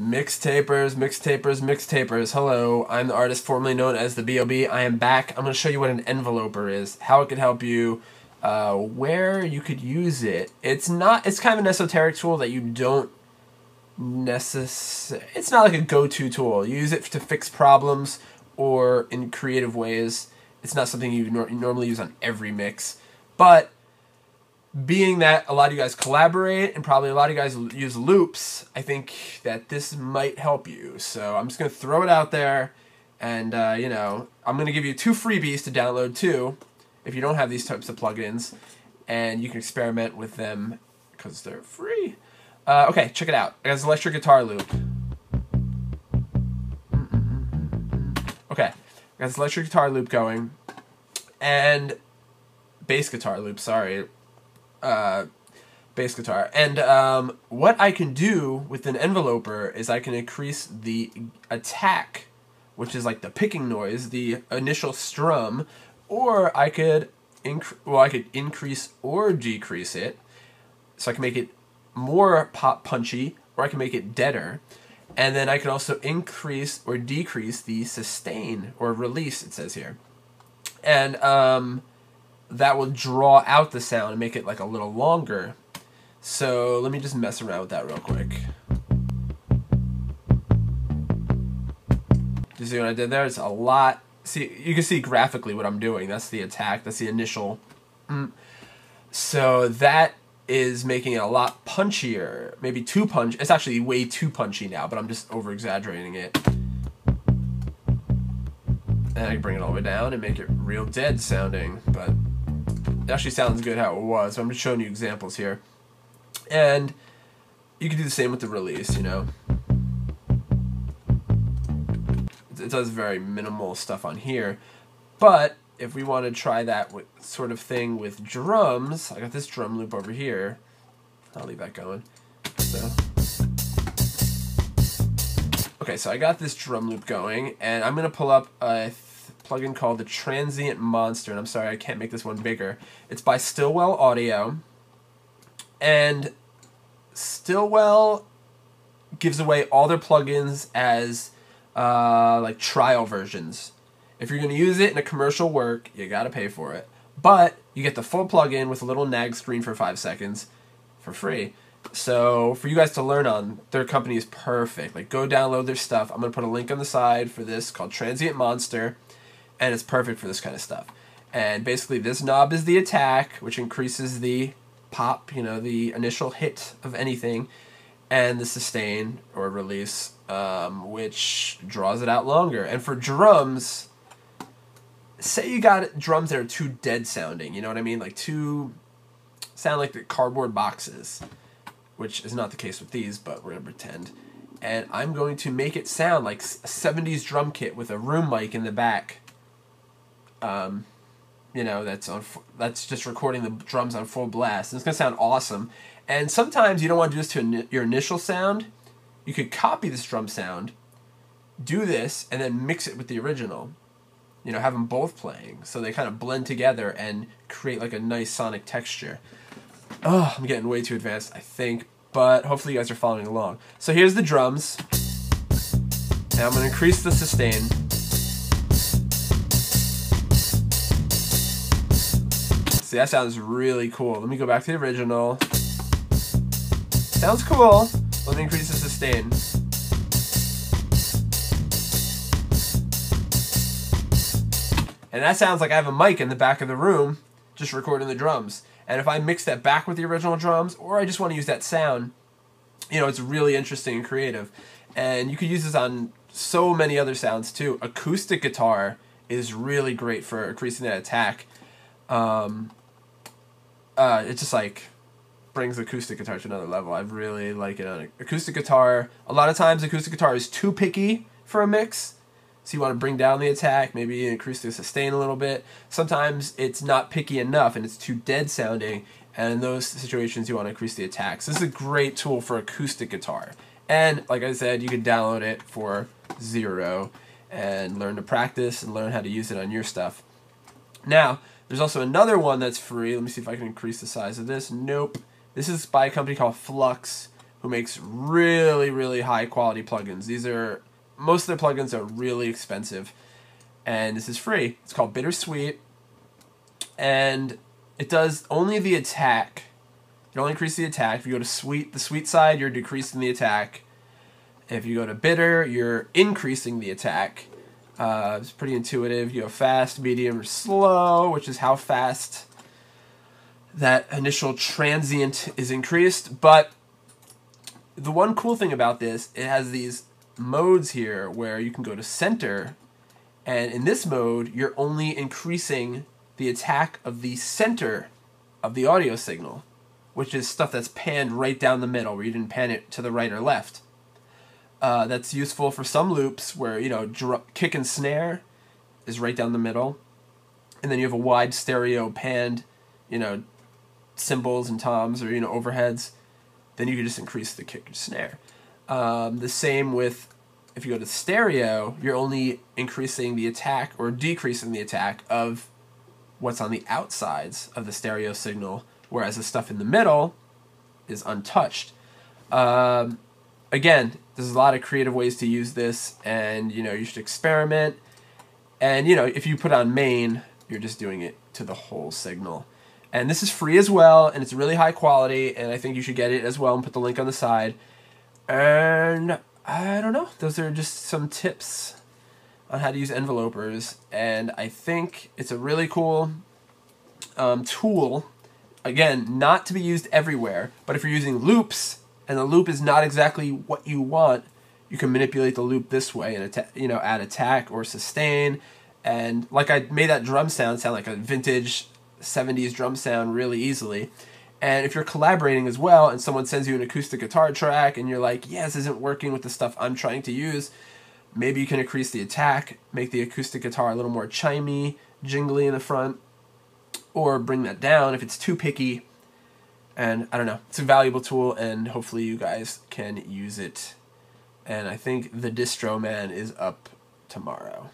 Mixtapers, mixtapers, mixtapers. Hello, I'm the artist formerly known as the B.O.B. I am back. I'm going to show you what an enveloper is, how it could help you, where you could use it. It's kind of an esoteric tool that you don't it's not like a go-to tool. You use it to fix problems or in creative ways. It's not something you normally use on every mix. But being that a lot of you guys collaborate and probably a lot of you guys use loops, I think that this might help you. So I'm just going to throw it out there, and you know, I'm going to give you 2 freebies to download too if you don't have these types of plugins, and you can experiment with them because they're free. Okay, check it out. I got this electric guitar loop. Okay, I got this electric guitar loop going, and bass guitar loop, sorry. Bass guitar. And what I can do with an enveloper is I can increase the attack, which is like the picking noise, the initial strum, or I could increase or decrease it. So I can make it more pop punchy, or I can make it deader. And then I can also increase or decrease the sustain or release, it says here. And that will draw out the sound and make it like a little longer. So let me just mess around with that real quick. You see what I did there? It's a lot. See, you can see graphically what I'm doing. That's the attack. That's the initial. So that is making it a lot punchier. Maybe too punch. It's actually way too punchy now, but I'm just over exaggerating it. And I can bring it all the way down and make it real dead sounding, but it actually sounds good how it was. So I'm just showing you examples here. And you can do the same with the release, you know. It does very minimal stuff on here. But if we want to try that with sort of thing with drums, I got this drum loop over here. I'll leave that going. Okay, so I got this drum loop going, and I'm going to pull up a plugin called the Transient Monster, and I'm sorry I can't make this one bigger. It's by Stillwell Audio, and Stillwell gives away all their plugins as like trial versions. If you're going to use it in a commercial work, you got to pay for it. But you get the full plugin with a little nag screen for 5 seconds for free. So for you guys to learn on, their company is perfect. Like, go download their stuff. I'm going to put a link on the side for this called Transient Monster, and it's perfect for this kind of stuff. And basically this knob is the attack, which increases the pop, you know, the initial hit of anything, and the sustain or release, which draws it out longer. And for drums, say you got drums that are too dead sounding, you know what I mean? Like sound like the cardboard boxes, which is not the case with these, but we're going to pretend. And I'm going to make it sound like a 70s drum kit with a room mic in the back. You know, that's just recording the drums on full blast. And it's going to sound awesome. And sometimes you don't want to do this to your initial sound. You could copy this drum sound, do this, and then mix it with the original. You know, have them both playing, so they kind of blend together and create like a nice sonic texture. Oh, I'm getting way too advanced, I think, but hopefully you guys are following along. So here's the drums, and I'm going to increase the sustain. See, that sounds really cool. Let me go back to the original. Sounds cool. Let me increase the sustain. And that sounds like I have a mic in the back of the room just recording the drums. And if I mix that back with the original drums, or I just want to use that sound, you know, it's really interesting and creative. And you could use this on so many other sounds too. Acoustic guitar is really great for increasing that attack. It just like brings acoustic guitar to another level. I really like it on acoustic guitar. A lot of times acoustic guitar is too picky for a mix. So you want to bring down the attack, maybe increase the sustain a little bit. Sometimes it's not picky enough and it's too dead sounding, and in those situations you want to increase the attack. So this is a great tool for acoustic guitar. And like I said, you can download it for $0 and learn to practice and learn how to use it on your stuff. Now, there's also another one that's free. Let me see if I can increase the size of this. Nope. This is by a company called Flux who makes really, really high quality plugins. Most of their plugins are really expensive, and this is free. It's called Bittersweet, and it does only the attack. It only increases the attack. If you go to the sweet side, you're decreasing the attack. If you go to bitter, you're increasing the attack. It's pretty intuitive. You go fast, medium, or slow, which is how fast that initial transient is increased. But the one cool thing about this, it has these modes here where you can go to center, and in this mode, you're only increasing the attack of the center of the audio signal, which is stuff that's panned right down the middle, where you didn't pan it to the right or left. That's useful for some loops where, you know, kick and snare is right down the middle, and then you have a wide stereo panned, you know, cymbals and toms, or, you know, overheads. Then you can just increase the kick and snare. The same with, if you go to stereo, you're only increasing the attack or decreasing the attack of what's on the outsides of the stereo signal, whereas the stuff in the middle is untouched. Again, there's a lot of creative ways to use this, and, you know, you should experiment. And, you know, if you put on main, you're just doing it to the whole signal. And this is free as well, and it's really high quality, and I think you should get it as well, and put the link on the side. And I don't know, those are just some tips on how to use envelopers, and I think it's a really cool tool. Again, not to be used everywhere, but if you're using loops, and the loop is not exactly what you want, you can manipulate the loop this way and you know, add attack or sustain. And like, I made that drum sound like a vintage 70s drum sound really easily. And if you're collaborating as well, and someone sends you an acoustic guitar track, and you're like, yeah, this isn't working with the stuff I'm trying to use, maybe you can increase the attack, make the acoustic guitar a little more chimey, jingly in the front, or bring that down if it's too picky. And I don't know, it's a valuable tool, and hopefully you guys can use it. And I think the Distro Man is up tomorrow.